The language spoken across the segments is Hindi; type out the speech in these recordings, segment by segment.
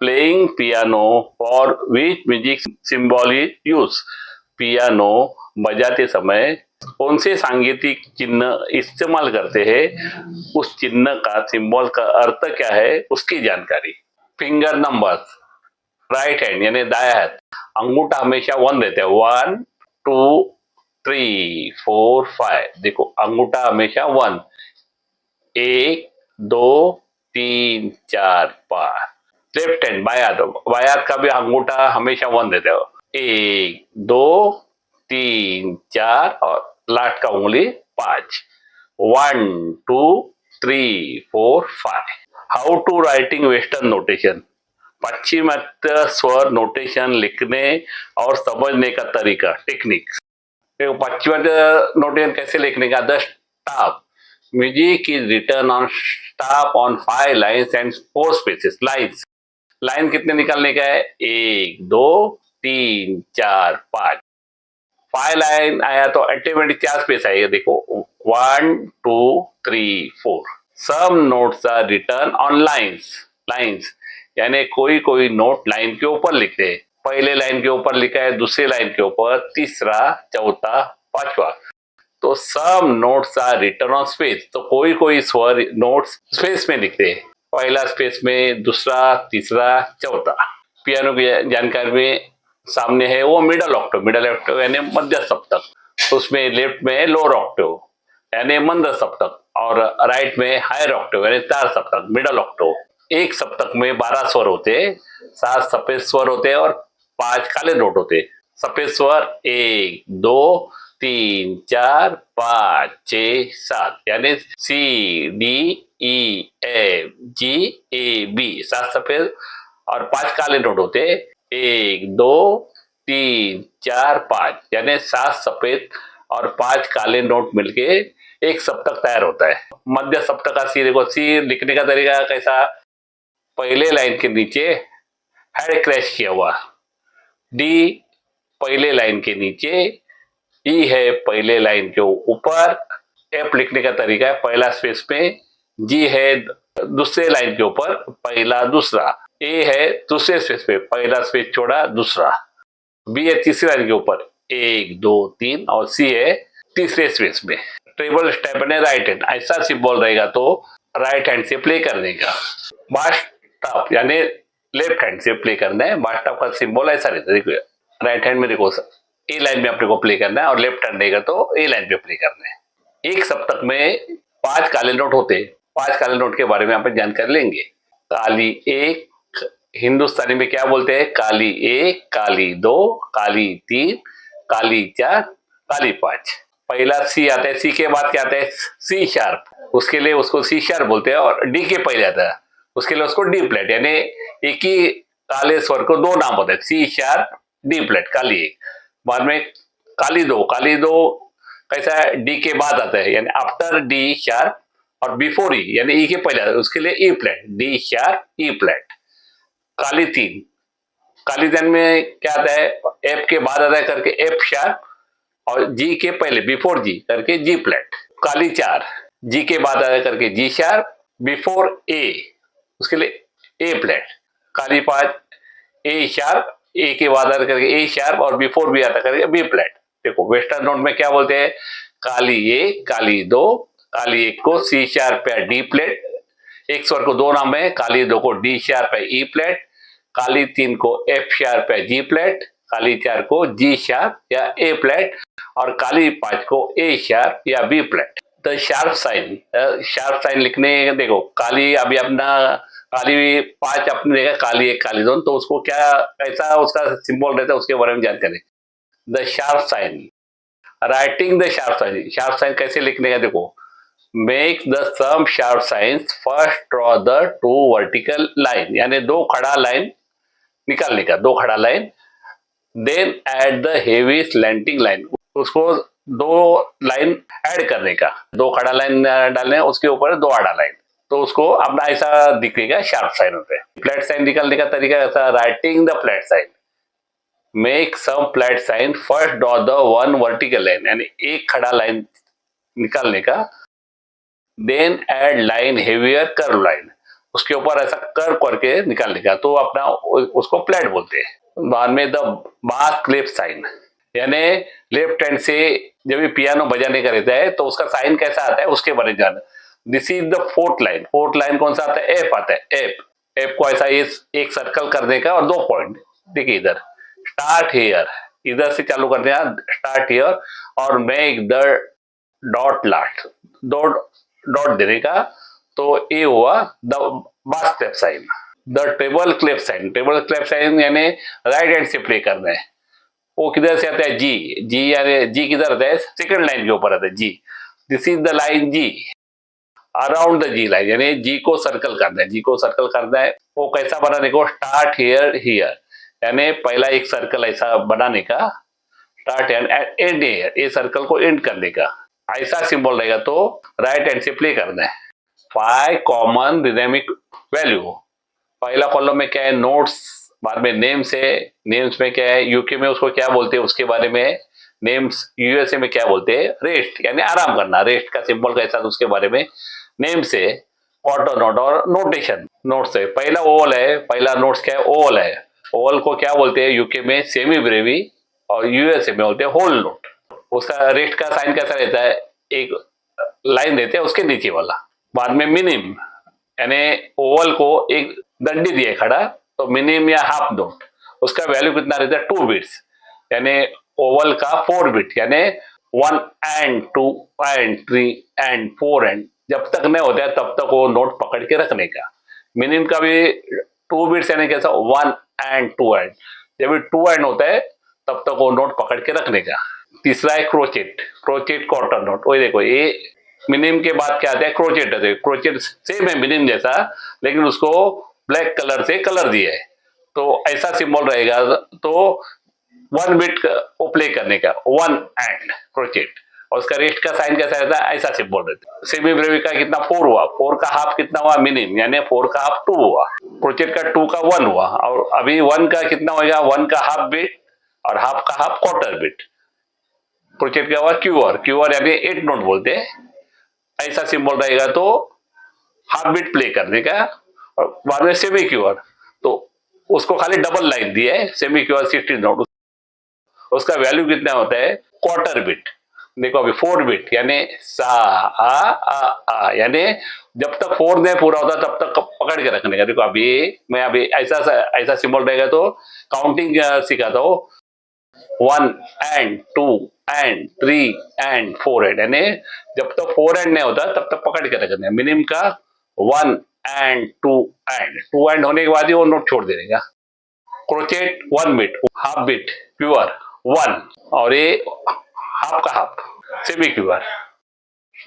Playing piano for which music symbol is use. Piano बजाते समय कौन से सांगीतिक चिन्ह इस्तेमाल करते हैं, उस चिन्ह का सिंबल का अर्थ क्या है उसकी जानकारी। फिंगर नंबर्स, राइट हैंड यानी दाया हाथ, अंगूठा हमेशा 1 रहता है, 1 2 3 4 5। देखो अंगूठा हमेशा 1, 1 2 3 4 5। लेफ्ट हैंड बाया हाथ का भी अंगूठा हमेशा 1 रहता है, 1 2 3 4 और लास्ट का उंगली 5, 1 2 3 4 5। How to writing western notation. पश्चिमात्य स्वर नोटेशन लिखने और समझने का तरीका, टेक्निक। पश्चिमात्य नोटेशन कैसे लिखने का। The staff music is return on staff on 5 lines and 4 spaces. Lines, line कितने निकालने का है, 1 2 3 4 5। 5 लाइन आया तो ऑटोमेटिक 4 स्पेस आएगा। देखो 1 2 3 4। Some notes are written on lines. Lines यानी कोई कोई नोट लाइन के ऊपर लिखते हैं। पहले लाइन के ऊपर लिखा है, दूसरे लाइन के ऊपर, तीसरा, चौथा, पांचवा। तो some notes are written on space, तो कोई कोई स्वर नोट्स स्पेस में लिखते हैं, पहला स्पेस में, दूसरा, तीसरा, चौथा। पियानो की जानकारी में सामने है वो मिडल ऑक्टेव। मिडल ऑक्टेव यानी मध्य सप्तक, उसमें लेफ्ट में लोअर ऑक्टेव यानी मंद सप्तक, और राइट में हायर ऑक्टेव यानी तार सप्तक, मिडल ऑक्टेव। एक सप्तक में 12 स्वर होते, 7 सफेद स्वर होते और 5 काले नोट होते। सफेद स्वर 1 2 3 4 5 6 7 यानी C D E F G A B, 7 सफेद और 5 काले नोट होते। 1 2 3 4 5 यानी 7 सफेद और 5 काले नोट मिलके एक सप्तक तैयार होता है। मध्य सप्तक का सी, देखो सी लिखने का तरीका कैसा। पहले लाइन के नीचे हेड क्रैश किया हुआ, डी पहले लाइन के नीचे, ई है पहले लाइन के ऊपर। एफ लिखने का तरीका है पहला स्पेस में, जी है दूसरे लाइन के ऊपर, पहला दूसरा, ए है दूसरे स्पेस पे, पहला स्पेस छोड़ा दूसरा, बी है तीसरे लाइन के ऊपर 1 2 3 और सी है तीसरे स्पेस में। ट्रेबल स्टेप है राइट हैंड, ऐसा सिंबल रहेगा तो राइट हैंड से प्ले करने का। बास स्टॉप यानी लेफ्ट हैंड से प्ले करना है। बास स्टॉप का सिंबल ऐसा रहता है, देखो राइट हैंड में देखो ए लाइन में अपने को प्ले करना है और लेफ्ट हैंड रहेगा तो ए लाइन पे प्ले करना है। एक सप्तक में 5 काले नोट होते। 5 काले नोट के बारे में आप जानकारी लेंगे। काली एक, हिंदुस्तानी में क्या बोलते हैं, काली 1, काली 2, काली 3, काली 4, काली 5। पहला सी आता है, सी के बाद क्या आता है, सी शार्प, उसके लिए उसको सी शार्प बोलते हैं। और डी के पहले आता है, उसके लिए उसको डी फ्लैट, यानी एक ही काले स्वर को 2 नाम होते हैं, सी शार्प डी फ्लैट, काली 1। बाद में काली 2, काली 2 कैसा है, डी के बाद आता है यानी आफ्टर डी शार्प और बिफोर ई यानी ई के पहले आता है, उसके लिए ई flat, D sharp E flat. काली 3, काली 3 में क्या आता है, एफ के बाद आता है करके एफ शार्प और जी के पहले बिफोर जी करके जी फ्लैट। काली 4, जी के बाद आता है करके जी शार्प, बिफोर ए उसके लिए ए फ्लैट। काली 5, ए शार्प, ए के बाद आता करके ए शार्प और बिफोर भी आता करके बी फ्लैट। देखो वेस्टर्न नोट में क्या बोलते हैं, काली 1, काली 2, काली 1 को सी शार्प या डी फ्लैट, एक स्वर को 2 नाम है, काली 2 को डी शार्प है ई फ्लैट, काली 3 को एफ शार्प है जी फ्लैट, काली 4 को जी शार्प या ए फ्लैट और काली 5 को ए शार्प या B flat. The sharp sign, sharp sign लिखने देखो, काली अभी अपना काली 5 अपने देखा, काली 1 काली 2, तो उसको क्या कैसा उसका सिंबल रहता है उसके बारे में जानकारी। The sharp sign, writing the sharp sign, sharp sign कैसे लिखने का देखो, make the some sharp signs, first draw the 2 vertical line यानी 2 खड़ा लाइन निकालने का, 2 खड़ा line, then add the heavy slanting line, उसको 2 लाइन ऐड करने का, 2 खड़ा लाइन डालने उसके ऊपर 2 आड़ा लाइन, तो उसको अपना ऐसा दिखेगा शार्प साइन होते हैं। फ्लैट साइन निकालने का तरीका ऐसा, writing the flat sign, make some flat sign, first draw the 1 vertical line यानी एक खड़ा लाइन निकालने का, then add line heavier curve line, उसके ऊपर ऐसा कर्व करके निकालने का, तो अपना उसको फ्लैट बोलते हैं। बाद में द बास क्लिप साइन, यानी लेफ्ट हैंड से जब भी पियानो बजाने का रहता है तो उसका साइन कैसा आता है उसके बारे में जानना। This is the fourth line. Fourth line कौन सा आता है? एफ आता है। एफ, एफ को ऐसा एक सर्कल करने का और 2 पॉइंट, देखिए इधर स्टार्ट हियर, इधर से चालू करने का स्टार्ट हियर, और make the dot last, dot dot देने का, तो ये हुआ the bass clef sign. The treble clef sign, treble clef sign यानी राइट हैंड से प्ले करना है। वो किधर से आता है? जी, जी यानी जी किधर आता है? सेकंड लाइन के ऊपर आता है G. This is the line G, around the G line, यानी जी को सर्कल करना है। जी को सर्कल करना है, वो कैसा बनाने को? स्टार्ट हियर हियर, यानी पहला एक सर्कल ऐसा बनाने का, स्टार्ट एंड एंड हियर, ये सर्कल को एंड करने का, ऐसा सिंबल रहेगा तो राइट हैंड से प्ले करना है। 5 कॉमन रिदमिक वैल्यू। पहला कॉलम में क्या है? नोट्स, बाद में नेम्स है। नेम्स में क्या है? यूके में उसको क्या बोलते हैं उसके बारे में, नेम्स यूएसए में क्या बोलते हैं? रेस्ट, यानी आराम करना, रेस्ट का सिंबल कैसा था उसके बारे में। नेम से ऑटो नोट और नोटेशन। नोट से पहला ओवल है, पहला नोट्स क्या है? ओवल है। ओवल को क्या बोलते हैं यूके में? सेमी ब्रेवी, और यूएसए में बोलते हैं होल नोट। उसका रेस्ट का साइन कैसा रहता है? एक लाइन देते हैं उसके नीचे वाला। बाद में मिनिम, यानी ओवल को एक डंडी दिए खड़ा, तो मिनिम या हाफ नोट, उसका वैल्यू कितना रहता है? 2 बिट्स, यानी ओवल का 4 बिट, यानी 1 एंड 2 एंड 3 एंड 4 एंड जब तक नहीं होता है तब तक वो नोट पकड़ के रखने का। मिनिम का भी 2 बिट्स, यानी कैसा? 1 एंड 2 एंड, जब भी 2 एंड होता है तब तक वो नोट पकड़ के रखने का। तीसरा है क्रोचेट, क्रोचेट क्वार्टर नोट। वही देखो, ये मिनिम के बाद क्या आता है? क्रोचेट आते हैं। क्रोचेट सेम है मिनिम जैसा, लेकिन उसको ब्लैक कलर से कलर दिया है, तो ऐसा सिंबल रहेगा, तो 1 बिट को प्ले करने का, 1 एंड क्रोचेट, और उसका रेस्ट का साइन कैसा रहता है? ऐसा सिंबल रहता है। सेमी ब्रेवी का कितना? 4 हुआ, 4 का हाफ कितना हुआ? मिनिम, यानी 4 का हाफ 2 हुआ। क्रोचेट का 2 का 1 हुआ, और अभी 1 का कितना होगा? 1 का हाफ बिट और हाफ का हाफ क्वार्टर बिट। क्रोचेट का हुआ क्यूआर, क्यूआर यानी 8 नोट बोलते हैं, ऐसा सिंबल रहेगा तो हाफ बिट प्ले करने का। और बाद में सेमी क्यूआर, तो उसको खाली डबल लाइन दिया है, सेमी क्यूआर 16 नोट, उसका वैल्यू कितना होता है? Quarter bit. देखो अभी 4 बिट, यानी सा आ, यानी जब तक 4 नहीं पूरा होता तब तक पकड़ के रखने का। देखो अभी मैं अभी ऐसा सिंबल रहेगा तो काउंटिंग सिखाता हूँ। 1 एंड 2 एंड 3 एंड 4 एंड, यानी जब तक 4 एंड नहीं होता तब तक पकड़ के रखना है। मिनिमम का 1 एंड 2 एंड, 2 एंड होने के बाद ही वो नोट छोड़ देगा। Crochet 1 bit, half bit pure 1, और ये हाफ का half semi pure.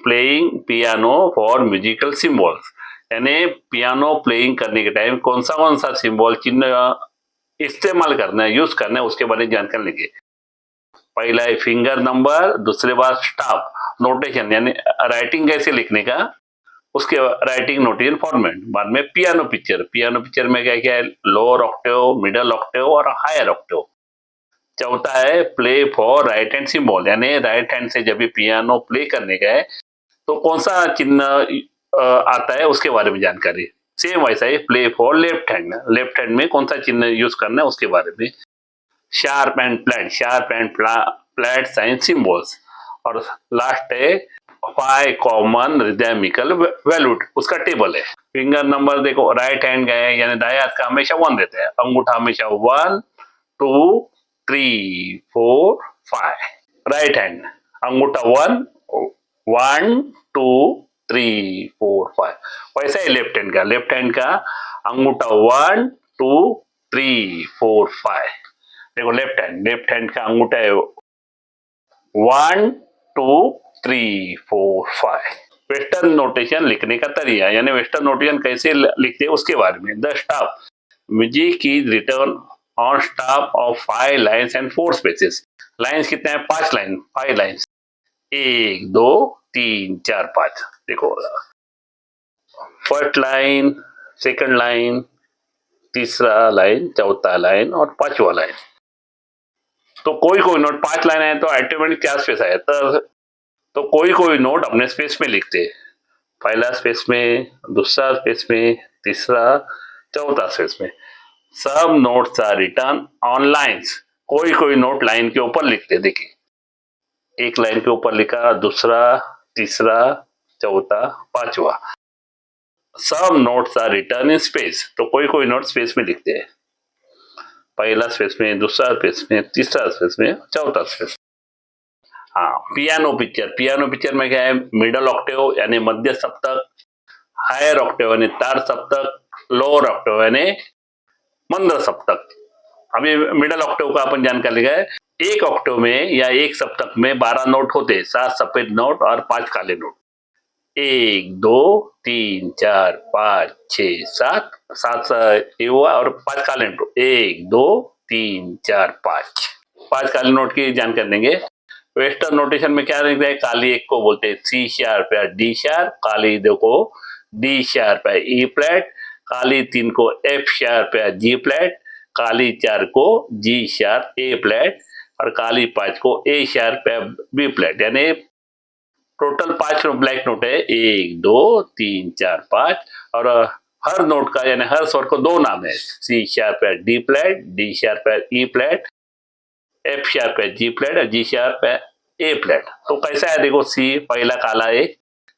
Playing piano for musical symbols, यानी पियानो प्लेइंग करने के टाइम कौन सा सिंबल, चिन्ह इस्तेमाल करना है, यूज करना है, उसके बारे में जानकारी लेंगे। पहला है फिंगर नंबर, दूसरे बार स्टाफ नोटेशन, यानी राइटिंग कैसे लिखने का, उसके राइटिंग नोटेशन फॉर्मेट। बाद में पियानो पिक्चर, पियानो पिक्चर में क्या क्या है? लोअर ऑक्टेव, मिडल ऑक्टेव और हायर ऑक्टेव। चौथा है play for right hand symbol, यानी राइट हैंड से जब भी पियानो प्ले करने का है तो कौन सा चिन्ह आता है उसके बारे में जानकारी। सेम वैसा ही play for left hand, left hand में कौन सा चिन्ह यूज करना है उसके बारे में। Sharp and flat, sharp and flat sign symbols. और लास्ट है 5 कॉमन रिदमिकल वैल्यूड, उसका टेबल है। फिंगर नंबर देखो, राइट हैंड का है, यानी दाएं हाथ का हमेशा 1 रहता है, अंगूठा हमेशा 1 2 3 4 5। राइट हैंड अंगूठा 1 1 2 3 4 5। वैसा ही लेफ्ट हैंड का, लेफ्ट हैंड का अंगूठा 1 2 3 4 5। देखो लेफ्ट हैंड का अंगूठा है 1 2 3 4 5। वेस्टर्न नोटेशन लिखने का तरीका, यानी वेस्टर्न नोटेशन कैसे लिखते हैं उसके बारे में। The staff music is return on staff of 5 lines and 4 spaces. Lines कितने हैं? 5 लाइन, 5 लाइन्स, 1 2 3 4 5। देखो फर्स्ट लाइन, सेकंड लाइन, तीसरा लाइन, चौथा लाइन और 5वां लाइन। तो कोई नोट 5 लाइन है तो ऑटोमेटिक 4 स्पेस आया, तो कोई नोट अपने स्पेस में लिखते हैं। पहला स्पेस में, दूसरा स्पेस में, तीसरा, चौथा स्पेस में। सब notes are written on lines. कोई कोई नोट लाइन के ऊपर लिखते, देखिए एक लाइन के ऊपर लिखा, दूसरा, तीसरा, चौथा, पांचवा। सब notes are written in space, तो कोई कोई नोट स्पेस में लिखते हैं, पहला स्पेस में, दूसरा स्पेस में, तीसरा स्पेस में, चौथा स्पेस। हाँ, पियानो पिक्चर, पियानो पिक्चर में क्या है, मिडल ऑक्टेव यानी मध्य सप्तक, हायर ऑक्टेव यानी तार सप्तक, लोअर ऑक्टेव यानी मंद सप्तक। अभी मिडल ऑक्टेव का अपन जानकारी लिखा है, एक ऑक्टेव में या एक सप्तक में 12 नोट होते, 7 सफेद नोट और 5 काले नोट। 1 2 3 4 5 6 7, 7 ये हुआ और 5 काले नोट, 1 2 3 4 5 काले नोट की जानकारी देंगे। वेस्टर्न नोटेशन में क्या लिखते हैं, काली एक को बोलते हैं सी शार्प या डी शार्प, काली दो को डी शार्प या ई फ्लैट, काली 3 को एफ शार्प या जी फ्लैट, काली 4 को जी शार्प ए फ्लैट और काली 5 को ए शार्प या बी फ्लैट। यानी टोटल 5 ब्लैक नोट है, 1 2 3 4 5 और हर नोट का यानी हर स्वर को 2 नाम है, सी शार्प या डी फ्लैट, डी शार्प या ई फ्लैट, एफ शार्प है जी फ्लैट और जी शार्प है ए फ्लैट। तो कैसा है देखो, सी पहला काला है,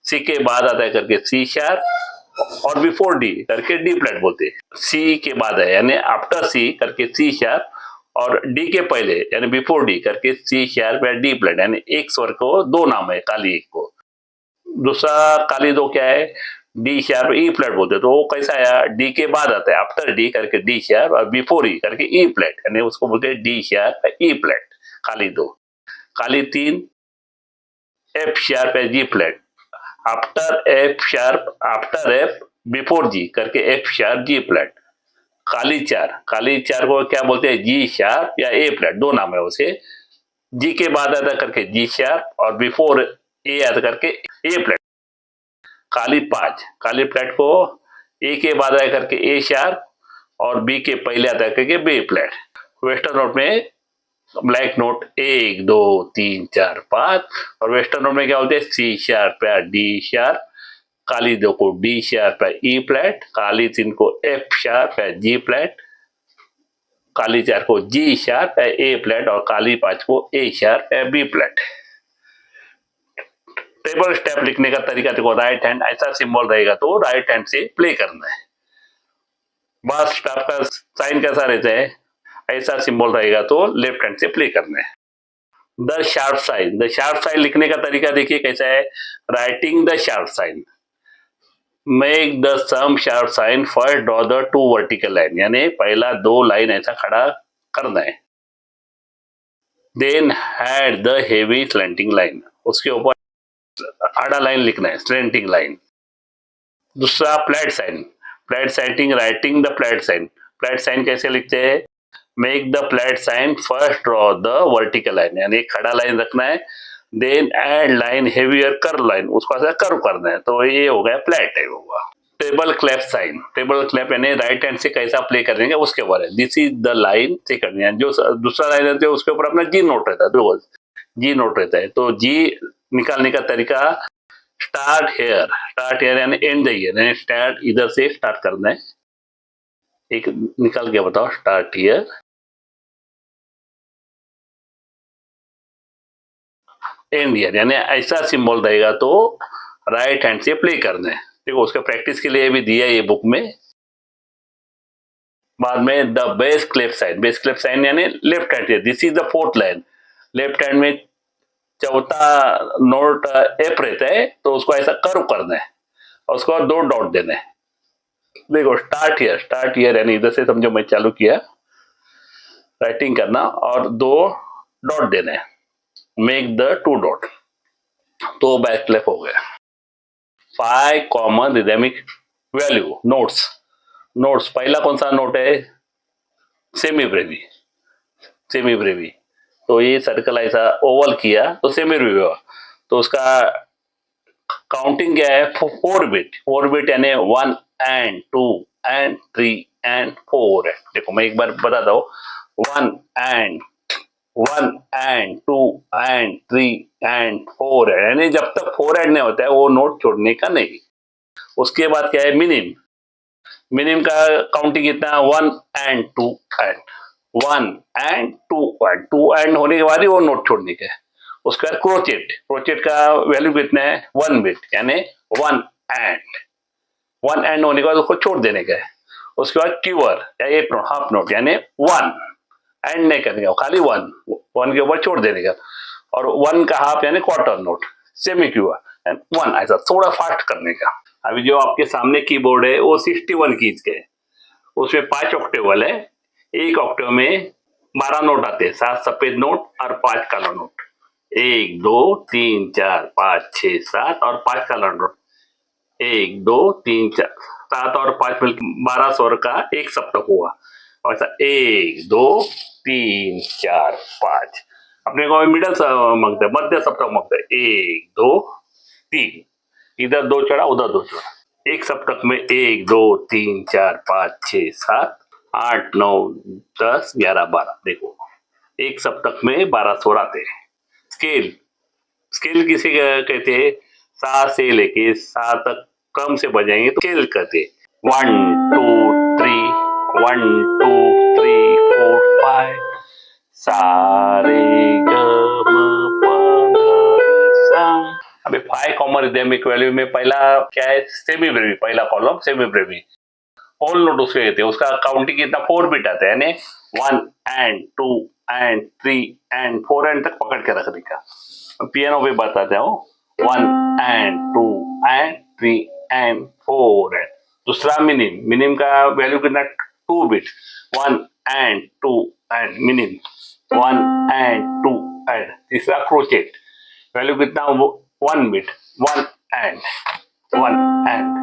सी के बाद आता है करके सी शार्प और बिफोर डी करके डी फ्लैट बोलते हैं। सी के बाद है यानी आफ्टर सी करके सी शार्प और डी के पहले यानी बिफोर डी करके सी शार्प या डी फ्लैट, यानी एक स्वर को 2 नाम है, काली एक को। दूसरा काली दो क्या है, डी शार्प ई फ्लैट बोलते, तो वो कैसा है, डी के बाद आता है, आफ्टर डी करके डी शार्प और बिफोर ई करके ई फ्लैट, यानी उसको बोलते हैं डी शार्प ई फ्लैट, काली दो। काली 3 एफ शार्प है G flat, after F sharp, after F before G करके एफ शार्प जी फ्लैट। काली 4, काली 4 को क्या बोलते हैं, जी शार्प या ए फ्लैट, 2 नाम है उसे, जी के बाद आता करके जी शार्प और बिफोर ए आता करके ए फ्लैट। काली 5, काली फ्लैट को ए के बाद आया करके ए शार्प और बी के पहले आता करके बी फ्लैट। वेस्टर्न नोट में ब्लैक नोट 1 2 3 4 5 और वेस्टर्न नोट में क्या होते हैं, सी शार्प या डी शार्प, काली 2 को डी शार्प या ई फ्लैट, काली 3 को एफ शार्प या जी फ्लैट, काली 4 को जी शार्प या ए फ्लैट और काली 5 को ए शार्प या बी फ्लैट। टेबल स्टेप लिखने का तरीका देखो, राइट हैंड ऐसा सिंबल रहेगा तो राइट हैंड से प्ले करना है। बास स्टेप का साइन कैसा रहता है, ऐसा सिंबल रहेगा तो लेफ्ट हैंड से प्ले करना है। The sharp sign, the sharp sign लिखने का तरीका देखिए कैसा है, writing the sharp sign, make the some sharp sign, first draw the 2 vertical line, यानी पहला 2 लाइन ऐसा खड़ा करना है। Then add the heavy slanting line, उसके ऊपर आड़ा लाइन लिखना है, स्लैंटिंग लाइन। दूसरा flat sign, flat sighting, writing the flat sign, flat sign कैसे लिखते हैं, make the flat sign, first draw the vertical line, यानी खड़ा लाइन रखना है, then add line heavier curve line, उसको ऐसा कर्व करना है, तो ये हो गया फ्लैट टाइप होगा। Treble clef sign, treble clef यानी राइट हैंड से कैसा प्ले करेंगे उसके बारे में, दिस इज द लाइन से करनी है, जो दूसरा लाइन रहता है उसके ऊपर अपना जी नोट रहता है, दो जी नोट रहता है, तो जी निकालने का तरीका, स्टार्ट हेयर यानी एंड द ईयर, यानी स्टार्ट इधर से स्टार्ट करना है, एक निकाल के बताओ, स्टार्ट हियर, एंड ईयर, यानी ऐसा सिंबल रहेगा तो राइट हैंड से प्ले करना है। देखो उसका प्रैक्टिस के लिए भी दिया है ये बुक में। बाद में the bass clef sign, bass clef sign यानी लेफ्ट हैंड से, this is the 4th line, left hand में चौथा नोट एफ रहता है तो उसको ऐसा कर्व करना है और उसको 2 डॉट देना है। देखो स्टार्ट हियर यानी इधर से समझो मैं चालू किया राइटिंग करना और 2 डॉट देना है, मेक द 2 डॉट, तो बैक क्लेप हो गया। 5 common rhythmic value notes, notes पहला कौन सा नोट है, सेमी ब्रेवी, सेमी ब्रेवी, तो ये सर्कल ऐसा ओवल किया तो सेमी ब्रेवी हुआ, तो उसका काउंटिंग क्या है, 4 बिट, 4 बिट यानी 1 and 2 and 3 and 4 है। देखो मैं एक बार बताता हूँ, 1 and 2 and 3 and 4 है, यानी जब तक 4 एंड नहीं होता है वो नोट छोड़ने का नहीं। उसके बाद क्या है मिनिम, मिनिम का काउंटिंग कितना 1 एंड 2 एंड 1 एंड 2 एंड होने के बाद ही वो नोट छोड़ने का है। उसके बाद क्रोचेट, क्रोचेट का वैल्यू कितना है 1 बिट, यानी 1 एंड होने के बाद उसको छोड़ देने का है। उसके बाद क्यूअर या एक नोट हाफ नोट, यानी 1 एंड नहीं करने का, खाली 1 के ऊपर छोड़ देने का, और 1 का हाफ यानी quarter note, semi queer and 1, ऐसा थोड़ा फास्ट करने का। अभी जो आपके सामने कीबोर्ड है वो 61 कीज के है, उसमें 5 ऑक्टेवल है, एक ऑक्टेव में 12 नोट आते हैं, 7 सफेद नोट और 5 काला नोट, 1 2 3 4 5 6 7 और 5 काला नोट, 1 2 3 4 7 और 5 मिलकर 12 स्वर का एक सप्तक हुआ। ऐसा 1 2 3 4 5, अपने को मिडल मांगते हैं, मध्य सप्तक मांगते हैं, 1 2 3, इधर 2 चढ़ा उधर 2 चढ़ा, एक सप्तक में 1 2 3 4 5 6 7 8 9 10 11 12, देखो एक सप्तक में 12 स्वर आते हैं। स्केल, स्केल किसे कहते हैं, सा से लेके सा तक क्रम से बजाएंगे तो स्केल कहते हैं। 1 2 3 1 2 3 4 5 सारे ग म प ध सा। अभी 5 कॉमन रिदमिक वैल्यू में पहला क्या है, सेमी ब्रेवी, पहला column semi Burevi, whole note उसके कहते हैं, उसका काउंटिंग कितना 4 बिट आता है, यानी 1 एंड 2 एंड 3 एंड 4 एंड तक पकड़ के रखने का। पियानो पे बताते हो 1 एंड 2 एंड 3 एंड 4 एंड। दूसरा मिनिम, मिनिम का वैल्यू कितना 2 bit, 1 and 2 and minimum 1 and 2 and. तीसरा क्रोचेट, वैल्यू कितना 1 बिट, 1 एंड 1 एंड।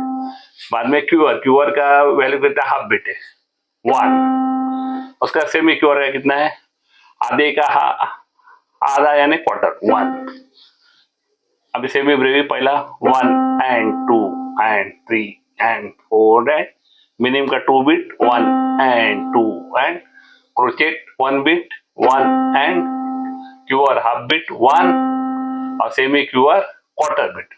बाद में क्यूअर, क्यूअर का वैल्यू कितना हाफ बिट है 1। उसका सेमी क्यूअर का कितना है, आधे का आधा यानी क्वार्टर 1। अभी सेमी ब्रेवी पहला 1 and 2 and 3 and 4 and minimum का 2 bit 1 and 2 and crochet 1 bit 1 and queer half bit 1 और सेमी क्यूअर क्वार्टर बिट।